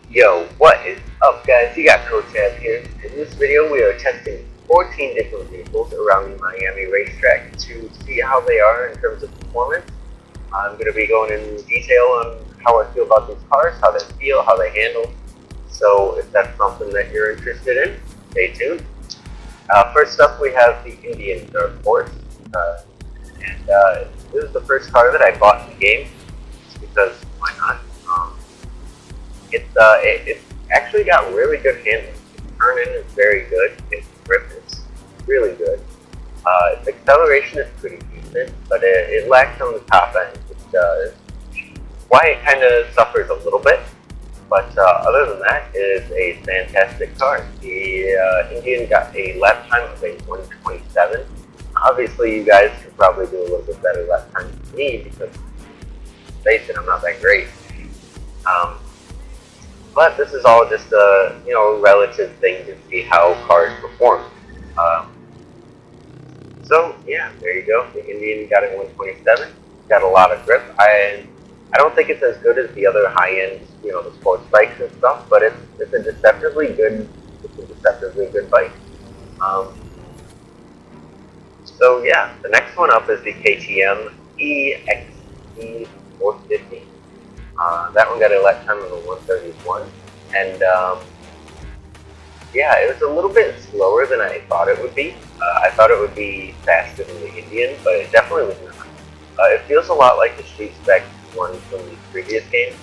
Yo, what is up guys? You got Coach Ab here. In this video we are testing 14 different vehicles around the Miami racetrack to see how they are in terms of performance. I'm going to be going in detail on how I feel about these cars, how they feel, how they handle. So if that's something that you're interested in, stay tuned. First up we have the Indian Dark Horse. This is the first car that I bought in the game, just because why not? It actually got really good handling. Its turn-in is very good. Its grip is really good. Its acceleration is pretty decent, but it lacks on the top end, which is why it kind of suffers a little bit. But other than that, it is a fantastic car. The Indian got a lap time of a 127. Obviously, you guys could probably do a little bit better lap time than me because, face it, I'm not that great. But this is all just a relative thing to see how cars perform. So yeah, there you go. The Indian got a 127. Got a lot of grip. I don't think it's as good as the other high end, the sports bikes and stuff, but it's a deceptively good bike. So yeah, the next one up is the KTM EXE 450. That one got a lap time of a 131, and yeah, it was a little bit slower than I thought it would be. I thought it would be faster than the Indian, but it definitely was not. It feels a lot like the Street Spec one from the previous game,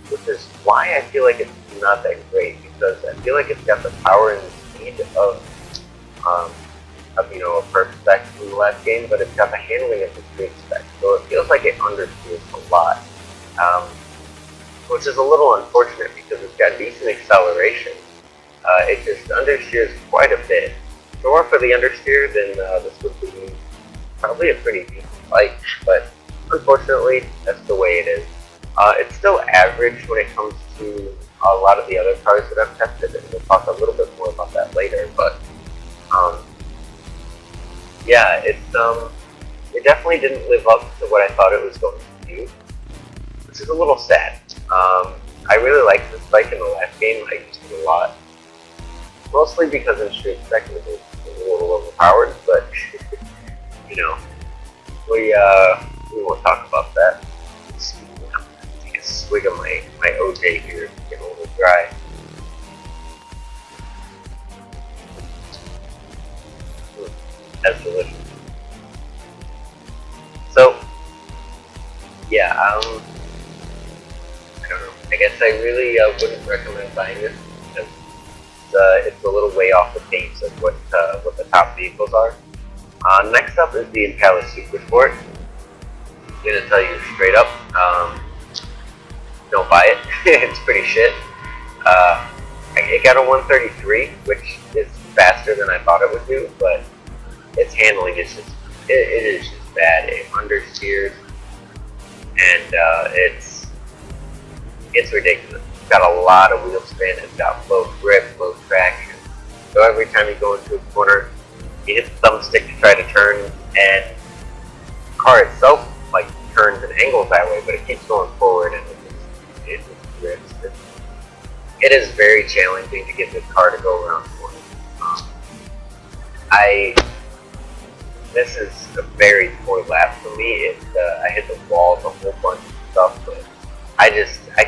which is why I feel like it's not that great, because I feel like it's got the power and the speed of a first spec from the last game, but it's got the handling of the Street Spec, so it feels like it understeers a lot, which is a little unfortunate because it's got decent acceleration. It just understeers quite a bit. If it weren't for the understeer, then this would be probably a pretty decent bike, but unfortunately, that's the way it is. It's still average when it comes to a lot of the other cars that I've tested, and we'll talk a little bit more about that later, but yeah, it definitely didn't live up to what I thought it was going to do, which is a little sad. I really liked this bike in the last game. I used it a lot, mostly because in Street Spec it was a little overpowered, but we won't talk about that. Take a swig of my OJ here, get a little dry. That's delicious. So, yeah, I don't know. I guess I really wouldn't recommend buying this because it's a little way off the pace of what the top vehicles are. Next up is the Impala Super Sport. I'm gonna tell you straight up, don't buy it. It's pretty shit. It got a 133, which is faster than I thought it would do, but its handling is just, it is just bad. It understeers, and it's ridiculous. It's got a lot of wheel spin, it's got low grip, low traction. So every time you go into a corner, you hit the thumbstick to try to turn, and the car itself turns and angles that way, but it keeps going forward, and it just rips. It is very challenging to get this car to go around corners. This is a very poor lap for me. I hit the walls a whole bunch of stuff, but I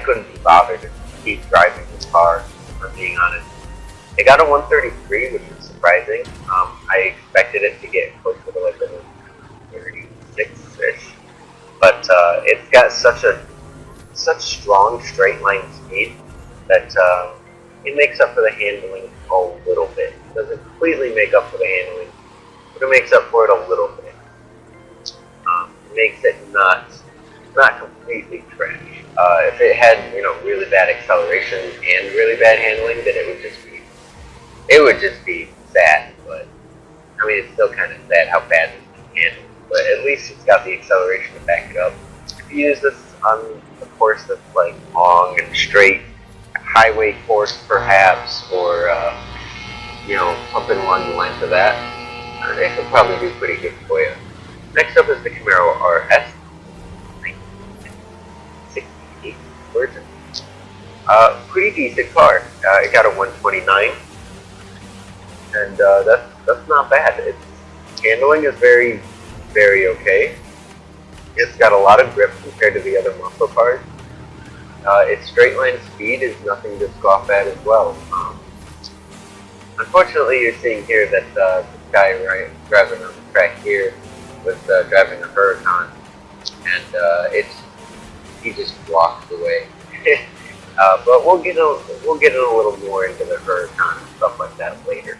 couldn't be bothered to keep driving this car, if I'm being honest. It got a 133, which is surprising. I expected it to get closer to like a 36-ish, but it's got such strong straight line speed that it makes up for the handling a little bit. It doesn't completely make up for the handling, but it makes up for it a little bit. It makes it not completely trash. If it had really bad acceleration and really bad handling, then it would just be sad. But I mean, it's still kind of sad how bad this can handle. But at least it's got the acceleration to back it up. If you use this on a course that's like long and straight, highway course perhaps, or something along the lines of that, it could probably do pretty good for you. Next up is the Camaro RS 1968 version. Pretty decent car. It got a 129, and that's not bad. Its handling is very okay. It's got a lot of grip compared to the other muscle cars. Its straight line speed is nothing to scoff at as well. Unfortunately, you're seeing here that this guy driving on the track here was driving a Huracan, and he just blocks the way. But we'll get a little more into the Huracan and stuff like that later.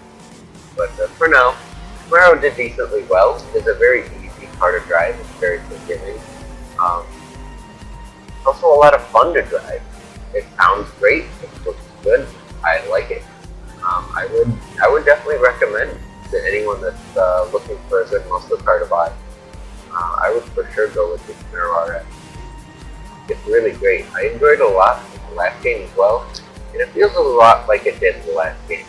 But for now, Camaro did decently well. It's a very easy car to drive. It's very forgiving. It's also a lot of fun to drive. It sounds great. It looks good. I like it. I would definitely recommend to anyone that's looking for a good muscle car to buy. I would for sure go with the Camaro RS. It's really great. I enjoyed it a lot in the last game as well, and it feels a lot like it did in the last game.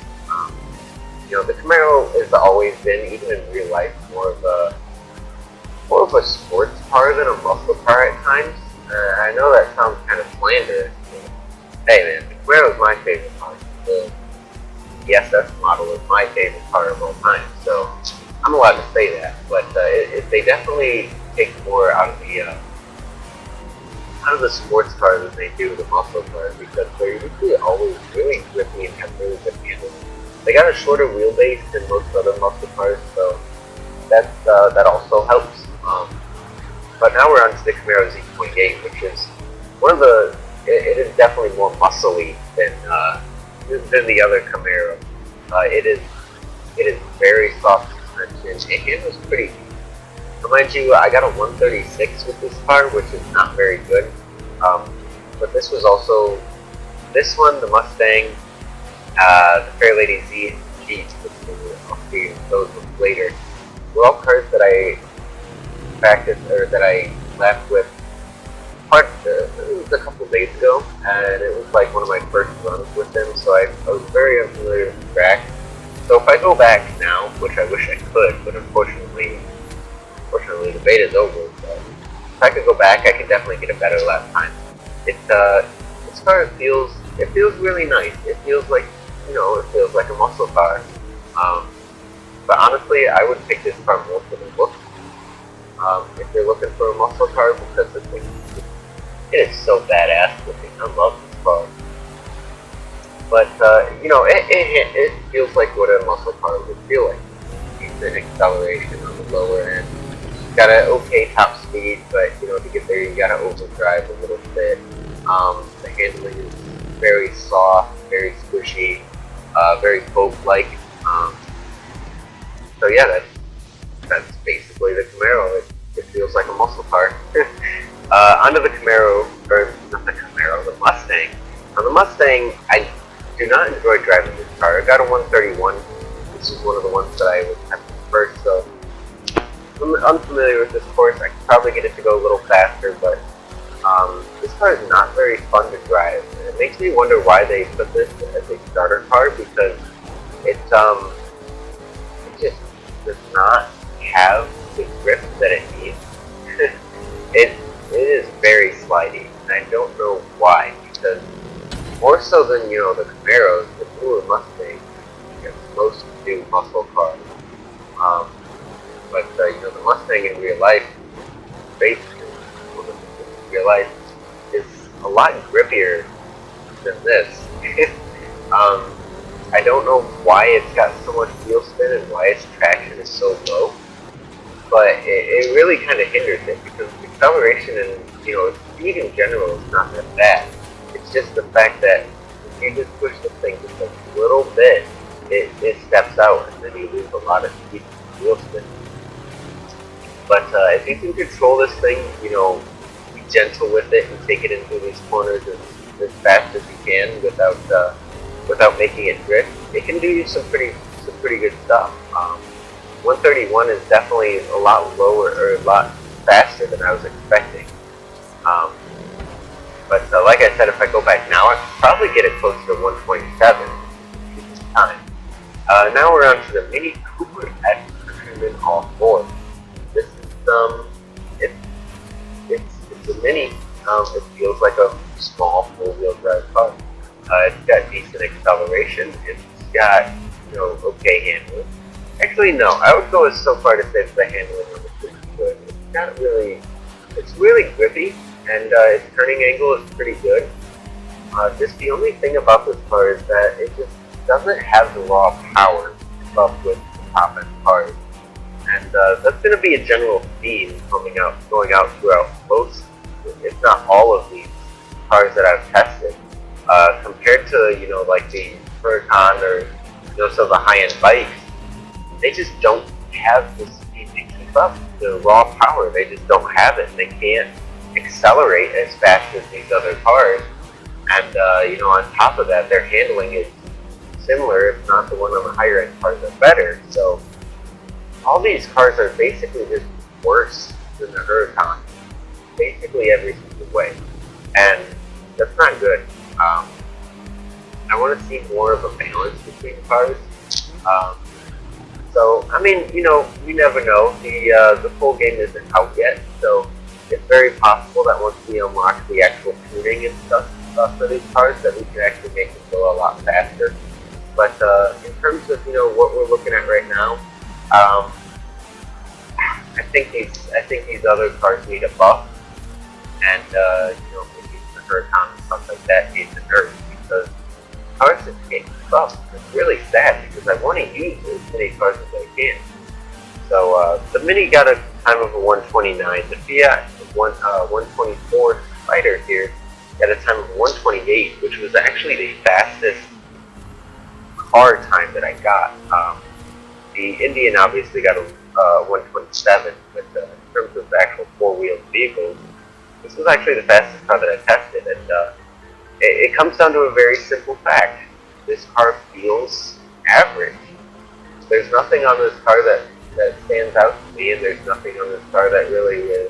The Camaro has always been, even in real life, more of a sports car than a muscle car at times. I know that sounds kind of slanderous. Hey man, the Camaro is my favorite car. The SS model is my favorite car of all time, so I'm allowed to say that. But they definitely take more out of the sports car than they do the muscle cars, because they're usually always really grippy and have really good handling. They got a shorter wheelbase than most other muscle cars, so that also helps. But now we're on to the Camaro Z28, which is one of the. It is definitely more muscly than the other Camaro. It is very soft suspension. It handles pretty. Mind you, I got a 136 with this car, which is not very good. But this was also this one, the Mustang, the Fairlady Z, which I'll see those ones later. Were all cars that I practiced or that I left with. It was a couple days ago, and it was like one of my first runs with them, so I was very unfamiliar with the track. So if I go back now, which I wish I could, but unfortunately the beta is over. But if I could go back, I could definitely get a better lap time. This car feels really nice. It feels like a muscle car. But honestly, I would pick this car more for the look. If you're looking for a muscle car, because it is so badass looking. I love this car. But it feels like what a muscle car would feel like. Decent acceleration on the lower end. Got an okay top speed, but to get there you gotta overdrive a little bit. The handling is very soft, very squishy, very folk-like. So yeah, that's basically the Camaro. It feels like a muscle car. Onto the Camaro, or not the Camaro, the Mustang. On the Mustang, I do not enjoy driving this car. I got a 131. This is one of the ones that I was at first, so I'm unfamiliar with this course. I could probably get it to go a little faster, but this car is not very fun to drive. And it makes me wonder why they put this as a starter car, because it just does not have the grip that it needs. It is very slidey, and I don't know why, because more so than the Camaros, the newer Mustang is most new muscle cars. But the Mustang in real life, basically, in real life, is a lot grippier than this. I don't know why it's got so much wheel spin and why its traction is so low, but it really kind of hinders it, because the acceleration and speed in general is not that bad. It's just the fact that if you just push the thing just a little bit, it steps out, and then you lose a lot of speed and wheel spin. But if you can control this thing, be gentle with it and take it into these corners as fast as you can without making it drift, it can do you some pretty good stuff. 131 is definitely a lot lower, or a lot faster than I was expecting. But like I said, if I go back now, I could probably get it close to 127 this time. Now we're on to the Mini Cooper S Countryman All-4. This is it's a Mini. It feels like a small four-wheel drive car. It's got decent acceleration. It's got, okay handling. Actually, no, I would go so far to say that the handling on it is pretty good. It's really grippy, and its turning angle is pretty good. Just the only thing about this car is that it just doesn't have the raw power up with the top end cars. And that's going to be a general theme going out throughout most, if not all of these cars that I've tested. Compared to, like the Hurican or, some of the high-end bikes, they just don't have the speed to keep up the raw power. They just don't have it. They can't accelerate as fast as these other cars. And, on top of that, their handling is similar, if not the one on the higher end cars are better. So all these cars are basically just worse than the Huracan, basically every single way. And that's not good. I want to see more of a balance between cars. So, I mean, we never know. The full game isn't out yet, so it's very possible that once we unlock the actual tuning and stuff for these cars, that we can actually make them go a lot faster. But in terms of what we're looking at right now, I think these other cars need a buff, and maybe the Huracan and stuff like that needs a nerf, because cars just can't keep up. It's really sad because I want to use as many cars as I can. So the Mini got a time of a 129. The Fiat 124 Spider here got a time of 128, which was actually the fastest car time that I got. The Indian obviously got a 127, but in terms of the actual four-wheeled vehicles, this was actually the fastest car that I tested, and it comes down to a very simple fact. This car feels average. There's nothing on this car that stands out to me, and there's nothing on this car that really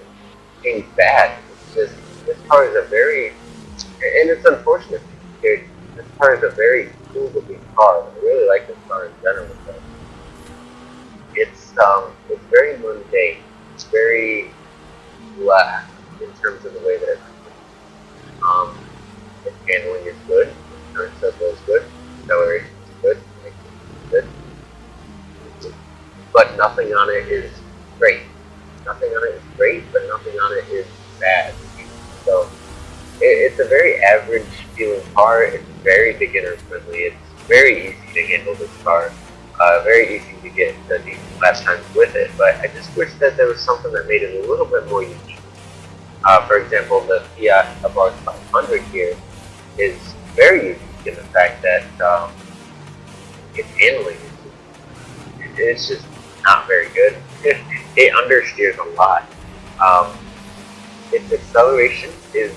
seems bad. It's just, this car is a very, and it's unfortunate, this car is a very cool-looking car. I really like this car in general. But it's very mundane. It's very blah in terms of the way that it's its handling is good, turn circle is good, acceleration is good, good, but nothing on it is great. Nothing on it is great, but nothing on it is bad. So it's a very average feeling car. It's very beginner friendly. It's very easy to handle this car. Very easy to get the decent lap times with it. But I just wish that there was something that made it a little bit more unique. For example, the Fiat Abarth 500 here is very unique in the fact that its handling is just not very good. It understeers a lot. Its acceleration is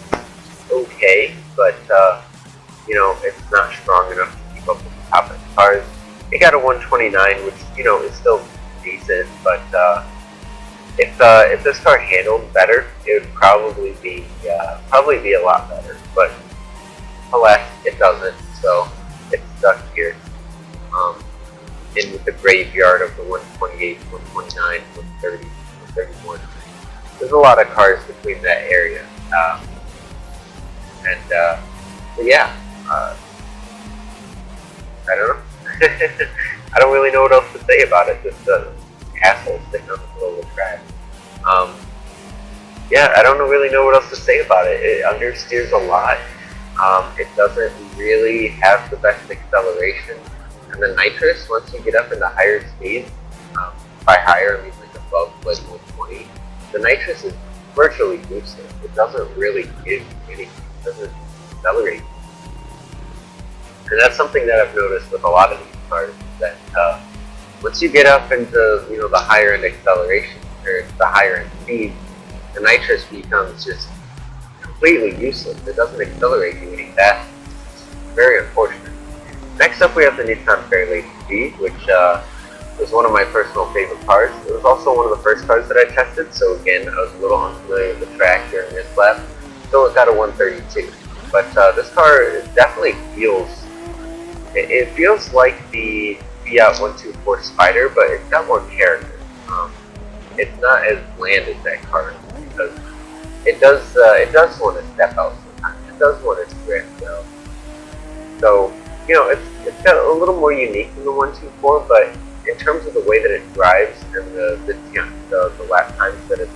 okay, but it's not strong enough to keep up with the top end cars. It got a 129, which is still decent, but if this car handled better, it would probably be a lot better. But alas, it doesn't. So it's stuck here in the graveyard of the 128, 129, 130, 131. There's a lot of cars between that area, but yeah, I don't know. I don't really know what else to say about it. Just asshole sitting on the middle of the track. Yeah, I don't really know what else to say about it. It understeers a lot. It doesn't really have the best acceleration. And the nitrous, once you get up into higher speeds, by higher I mean like above like 120, the nitrous is virtually useless. It doesn't really give anything. It doesn't accelerate. And that's something that I've noticed with a lot of these cars, that once you get up into the higher end acceleration or the higher end speed, the nitrous becomes just completely useless. It doesn't accelerate you any faster. It's very unfortunate. Next up we have the Nissan Fairlady Speed, which was one of my personal favorite cars. It was also one of the first cars that I tested, so again, I was a little unfamiliar with the track during this lap. So it got a 132. But this car definitely feels, it feels like the Fiat 124 Spider, but it's got more character. It's not as bland as that car, because it does want to step out sometimes. It does want to drift, though. So, you know, it's got a little more unique than the 124, but in terms of the way that it drives and the lap times that it's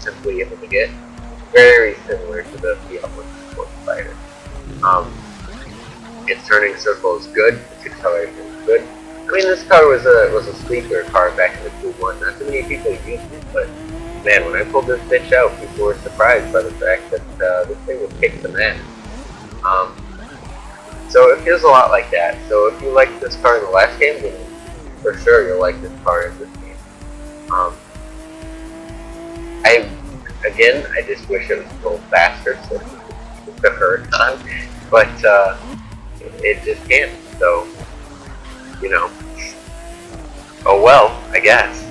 simply able to get, very similar to the Fiat 124 Spider. Its turning circle is good, its acceleration is good. I mean, this car was a sleeper car back in the Q1. Not too many people used it, but man, when I pulled this bitch out, people were surprised by the fact that this thing would kick some ass. So it feels a lot like that. So if you liked this car in the last game, then for sure you'll like this car in this game. I just wish it was a little faster so the Hurican, but it just can't. So, you know, oh well, I guess.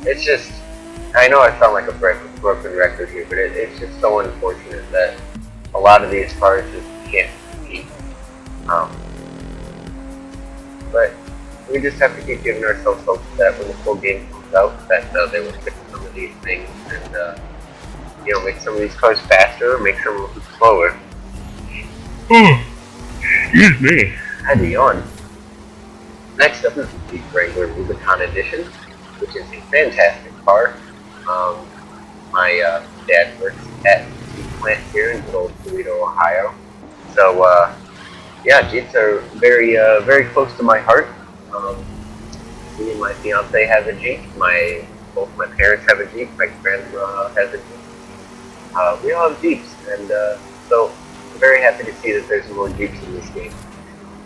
It's just, I know I sound like a broken record here, but it's just so unfortunate that a lot of these cars just can't compete. But we just have to keep giving ourselves hope that when the full game comes out, that they will fix some of these things and you know, make some of these cars faster, or make some a little slower. Excuse me. I had to yawn. Next up is the Jeep Wrangler Rubicon Edition, which is a fantastic car. My dad works at the Jeep plant here in good old Toledo, Ohio. So yeah, Jeeps are very close to my heart. Me and my fiance have a Jeep. Both my parents have a Jeep. My grandma has a Jeep. We all have Jeeps, and so I'm very happy to see that there's more Jeeps in this game.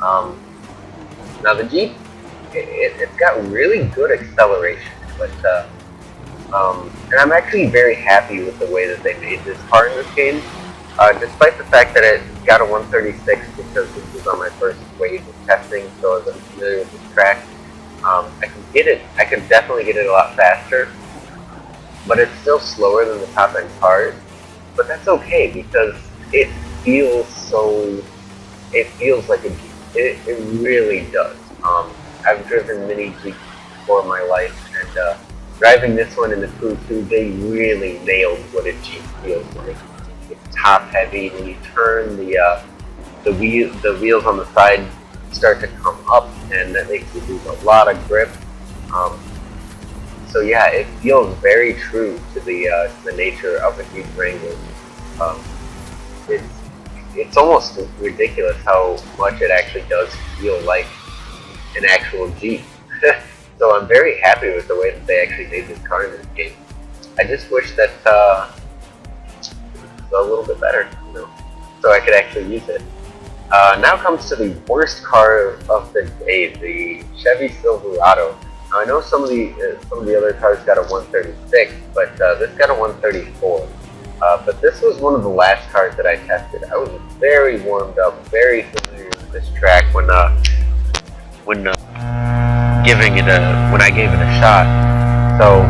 Now the Jeep, it's got really good acceleration, but and I'm actually very happy with the way that they made this car in this game. Despite the fact that it got a 136 because this was on my first wave of testing, so I was familiar with this track. I can definitely get it a lot faster, but it's still slower than the top end cars. But that's okay because it feels like a Jeep. It really does. I've driven many Jeeps before in my life, and driving this one in the Crew 2, they really nailed what a Jeep feels like. It's top heavy. When you turn, the wheels on the side start to come up, and that makes you lose a lot of grip. So yeah, it feels very true to the nature of a Jeep Wrangler. It's almost ridiculous how much it actually does feel like an actual Jeep. So I'm very happy with the way that they actually made this car in this game. I just wish that it was a little bit better, you know, so I could actually use it. Now comes to the worst car of the day, the Chevy Silverado. Now I know some of the other cars got a 136, but this got a 134. But this was one of the last cars that I tested. I was very warmed up, very familiar with this track when I gave it a shot. So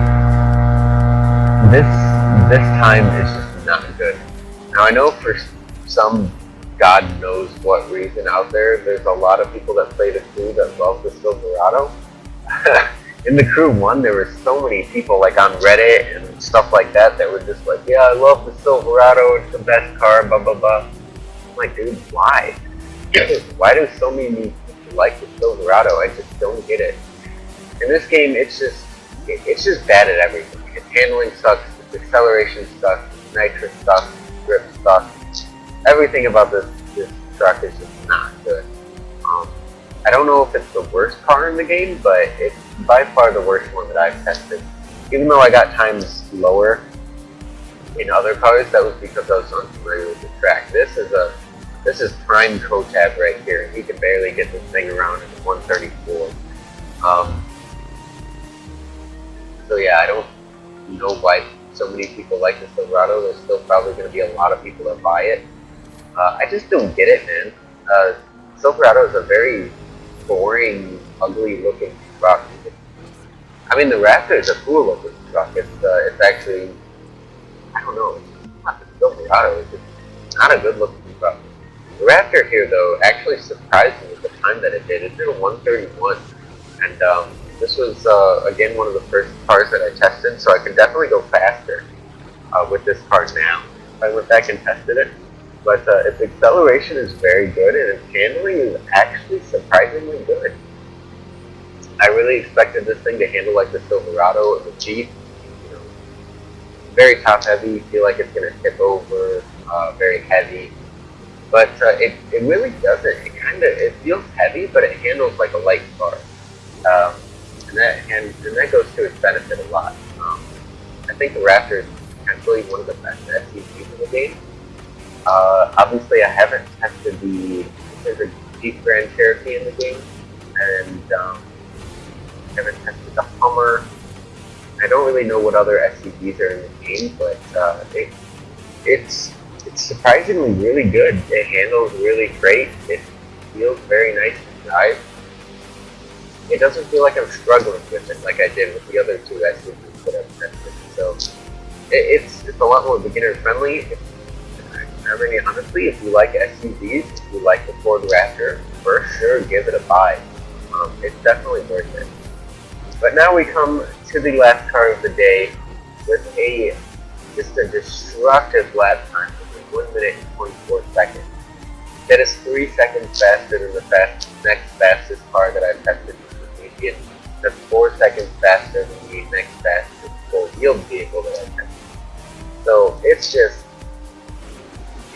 this time is just not good. Now I know for some God knows what reason out there's a lot of people that play the Crew that love the Silverado. In the Crew 1, there were so many people like on Reddit and stuff like that were just like, yeah, I love the Silverado, it's the best car, blah blah blah. I'm like, dude, why? Why do so many people like the Silverado? I just don't get it. In this game, it's just bad at everything. Its handling sucks, its acceleration sucks, its nitrous sucks, its grip sucks. Everything about this truck is just not good. I don't know if it's the worst car in the game, but it's by far the worst one that I've tested. Even though I got times lower in other cars, that was because I was unfamiliar with the track. This is prime Kotab right here, and you can barely get this thing around in 134. So yeah, I don't know why so many people like the Silverado. There's still probably going to be a lot of people that buy it. I just don't get it, man. Silverado is a very boring, ugly-looking truck. I mean, the Raptor is a cool-looking truck. It's actually, I don't know, it's not the Silverado. It's just not a good-looking truck. The Raptor here, though, actually surprised me with the time that it did. It did a 131, and this was, again, one of the first cars that I tested, so I can definitely go faster with this car now. If I went back and tested it, But its acceleration is very good, and its handling is actually surprisingly good. I really expected this thing to handle like the Silverado and the Jeep. You know, very top heavy. Feel like it's gonna tip over. Very heavy, but it really doesn't. It feels heavy, but it handles like a light car, and that goes to its benefit a lot. I think the Raptor is potentially one of the best SUVs in the game. Obviously, I haven't tested there's a Jeep Grand Cherokee in the game, and haven't tested the Hummer. I don't really know what other SUVs are in the game, but it's surprisingly really good. It handles really great. It feels very nice to drive. It doesn't feel like I'm struggling with it like I did with the other two SUVs that I've tested. So it's a lot more beginner friendly. I mean, honestly, if you like SUVs, if you like the Ford Raptor, for sure give it a buy. It's definitely worth it. But now we come to the last car of the day with just a destructive lap time of 1 minute and 24 seconds. That is 3 seconds faster than the next fastest car that I've tested in the median. That's 4 seconds faster than the next fastest four-wheeled vehicle that I've tested. So it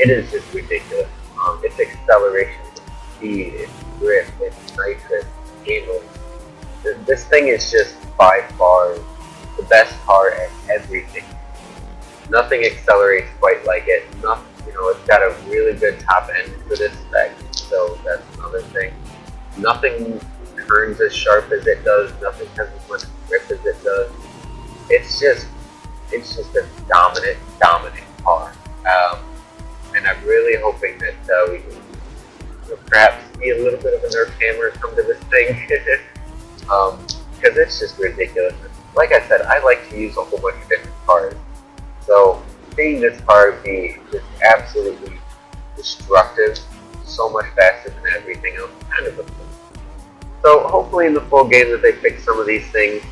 is just ridiculous. Its acceleration, its speed, its grip, its nitrous handling. This thing is just by far the best car at everything. Nothing accelerates quite like it. It's got a really good top end for this spec, so that's another thing. Nothing turns as sharp as it does. Nothing has as much grip as it does. It's just a dominant car. And I'm really hoping that we can perhaps see a little bit of a nerf hammer come to this thing. Because it's just ridiculous. Like I said, I like to use a whole bunch of different cars. So seeing this car be just absolutely destructive, so much faster than everything else, kind of a thing. So hopefully in the full game that they fix some of these things.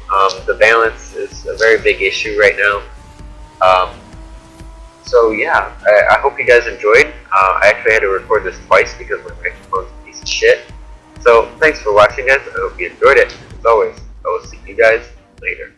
The balance is a very big issue right now. So yeah, I hope you guys enjoyed. I actually had to record this twice because my microphone's a piece of shit. So thanks for watching, guys. I hope you enjoyed it. As always, I will see you guys later.